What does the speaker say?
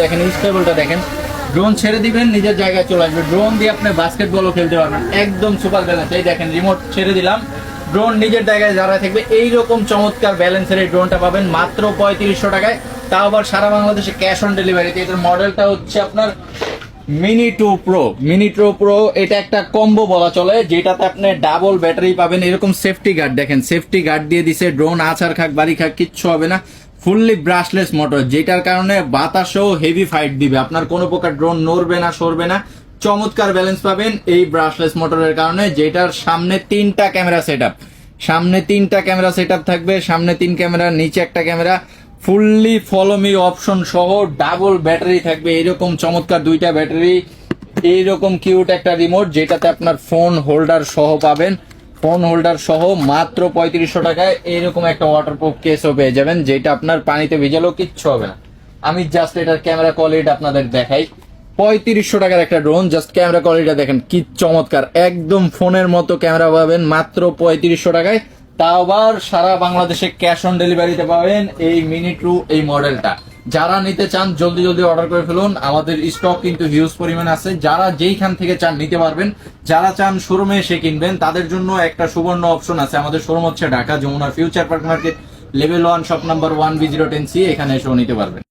দেখেন স্টেবলটা দেখেন, ড্রোন ছেড়ে দিবেন নিজের জায়গায় চলে আসবে, ড্রোন দিয়ে আপনি বাস্কেটবলও খেলতে পারবেন, একদম সুপার ব্যালেন্স। এই দেখেন রিমোট ছেড়ে দিলাম, ড্রোন নিজের জায়গায় যারা থাকবে, এইরকম চমৎকার ব্যালেন্সের এই ড্রোনটা পাবেন মাত্র 3500 টাকায়, তাও আবার সারা বাংলাদেশে ক্যাশ অন ডেলিভারিতে। এটার মডেলটা হচ্ছে আপনার মিনি 2 প্রো। এটা একটা কম্বো বলা চলে, যেটাতে আপনি ডাবল ব্যাটারি পাবেন, এরকম সেফটি গার্ড দেখেন, সেফটি গার্ড দিয়ে দিছে, ড্রোন আছাড় খাক বাড়ি খাক কিচ্ছু হবে না। ফুললি ব্রাশলেস মোটর, যেটার কারণে বাতাসেও হেভি ফাইট দিবে, আপনার কোনো প্রকার ড্রোন নড়বে না সরবে না, চমৎকার ব্যালেন্স পাবেন এই ব্রাশলেস মোটরের কারণে। যেটার সামনে 3টা ক্যামেরা সেটআপ, সামনে 3টা ক্যামেরা সেটআপ থাকবে, সামনে 3 ক্যামেরা, নিচে একটা camera, fully follow me option সহ ডাবল ব্যাটারি থাকবে, এরকম চমৎকার 2টা ব্যাটারি, এইরকম কিউট একটা রিমোট, যেটাতে আপনার ফোন হোল্ডার সহ পাবেন, ফোন হোল্ডার সহ মাত্র 3500 টাকায়। এইরকম একটা ওয়াটারপ্রুফ কেসও পেয়ে যাবেন, যেটা আপনার পানিতে ভিজালেও কিচ্ছু হবে না। আমি জাস্ট এটার ক্যামেরা কোয়ালিটি আপনাদের দেখাই। 3500 টাকার একটা ড্রোন, জাস্ট ক্যামেরা কোয়ালিটি দেখেন কি চমৎকার, একদম ফোনের মতো ক্যামেরা পাবেন মাত্র 3500 টাকায়, তাও আবার সারা বাংলাদেশে ক্যাশ অন ডেলিভারিতে পাবেন এই মিনি 2 এই মডেলটা। যারা নিতে চান জলদি জলদি অর্ডার করে ফেলুন, আমাদের স্টক কিন্তু হিউজ পরিমাণ আছে, যারা যেইখান থেকে চান নিতে পারবেন। যারা চান শোরুমে এসে কিনবেন তাদের জন্য একটা সুবর্ণ অপশন আছে, আমাদের শোরুম হচ্ছে Dhaka Jamuna future park market, level 1, shop number 1B010C, এখানে এসেও নিতে পারবেন।